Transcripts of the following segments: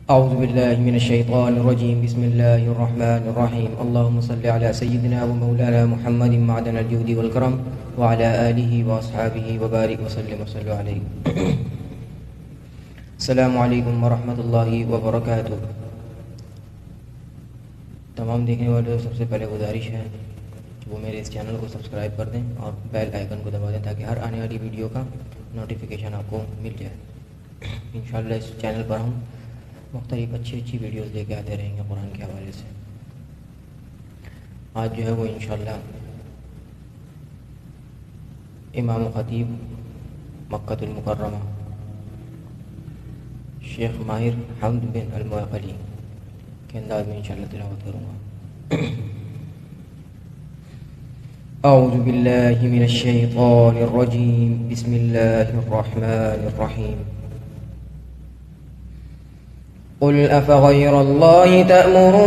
أعوذ بالله من الشيطان الرجيم. بسم الله الرحمن الرحيم. اللهم صل على سيدنا ومولانا محمد معدن الجود والكرم وعلى آله وأصحابه وبارك وسلم وصلوا عليه. السلام عليكم ورحمة الله وبركاته। तमाम देखने वालों को सबसे पहले गुजारिश है कि वो मेरे इस चैनल को सब्सक्राइब कर दें और बेल आइकन को दबा दें ताकि हर आने वाली वीडियो का नोटिफिकेशन आपको मिल जाए। इंशाअल्लाह इस चैनल पर हम मुख्तलिफ अच्छी वीडियोस लेके आते रहेंगे कुरान के हवाले से। आज जो है वो इंशाअल्लाह इमाम खतीब मक्कतुल मुकर्रमा शेख माहिर हम्द बिन अल-मुअक्कली के अंदाज में इंशाअल्लाह तिलावत करूँगा। अऊज़ु बिल्लाहि मिनश शैतानिर रजीम। बिस्मिल्लाहिर रहमानिर रहीम। क़ुल अफ़ग़ैरल्लाहि तअमुरूनी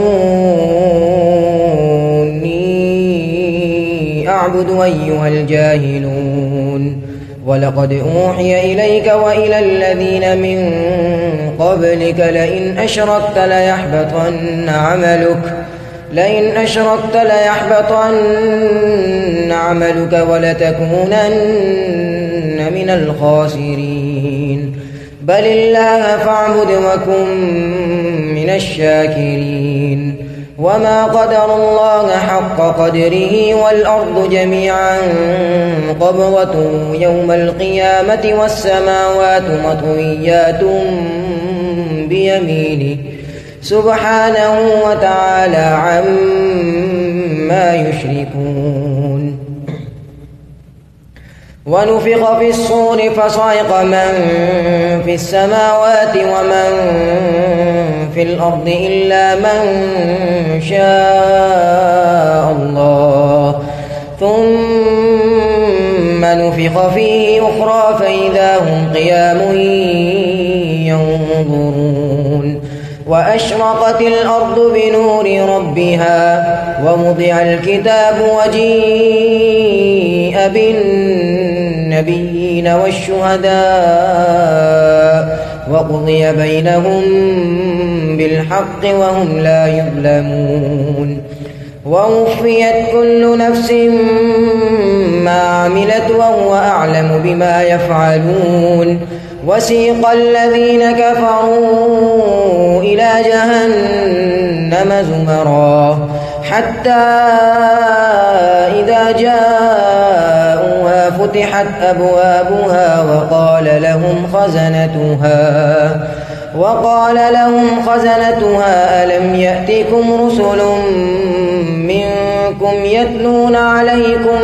अअबुदु अय्युहल जाहिलून। वलक़द ऊहिय इलैक व इलल्लज़ीन मिन क़ब्लिक लइन अशरक्त लयहबतन्न अमलुक वलतकूनन्न मिनल ख़ासिरीन। बलिल्लाह फ़अबुद वकुन मिनश शाकिरीन। वमा क़दरुल्लाह हक़्क़ क़द्रिही वल अर्दु जमीअन क़ब्ज़तुहु यौमल क़ियामति वस्समावातु मत्विय्यातुन बियमीनिही सुब्हानहु व तआला अम्मा युश्रिकून। वनुफ़िख़ फ़िस्सूर फ़स'iक़ मन फ़िस्समावाति वमन फ़िल अर्दि इल्ला मन शाअ अल्लाह थुम्म नुफ़िख़ फ़ीहि उख़रा फ़इज़ा हुम क़ियामुन यंज़ुरून। वअशरक़तिल अर्दु बिनूरि रब्बिहा ववुदिअल किताबु वजीअ बिन्नबिय्यीन वश्शुहदाअ वक़ुदिय बैनहुम बिल्हक़्क़ि वहुम ला युज़्लमून। ववुफ़्फ़ियत कुल्लु नफ़्सिन मा अमिलत वहुव अअलमु बिमा यफ़अलून। वसीक़ الذين كفروا إلى جهنم زمرا حتى إذا جاءوها فتحت أبوابها وقال لهم خزنتها ألم يأتكم رسل منكم يتلون عليكم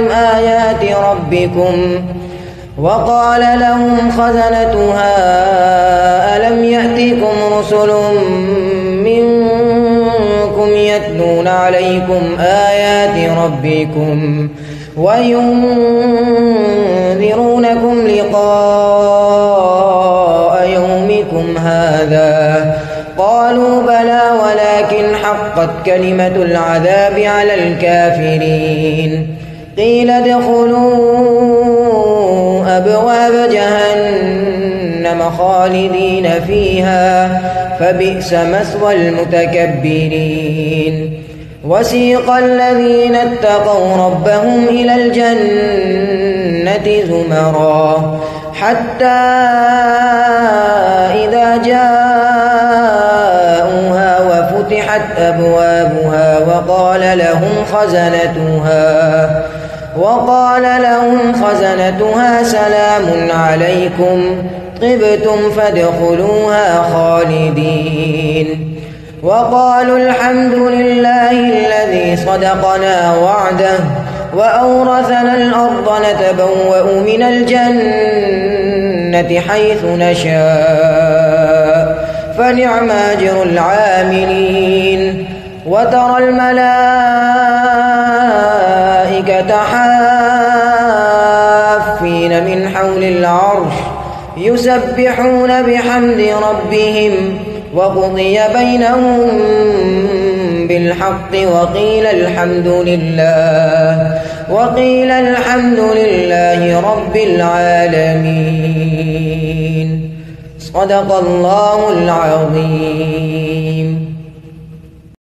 آيات ربكم وينذرونكم لقاء يومكم هذا قالوا بلى ولكن حقت كلمة العذاب على الكافرين. قيل ادخلوا أبواب جهنم خالدين فيها فبئس مثوى المتكبرين. وسيق الذين اتقوا ربهم إلى الجنة زمرا حتى إذا جاءوها وفتحت أبوابها وقال لهم خزنتها سلام عليكم طبتم فادخلوها خالدين. وقالوا الحمد لله الذي صدقنا وعده وأورثنا الأرض نتبوأ من الجنة حيث نشاء فنعم أجر العاملين. وترى الملائكة حافين من حول العرش يسبحون بحمد ربهم وقضي بينهم بالحق وقيل الحمد لله رب العالمين. सदक़ल्लाहुल अज़ीम।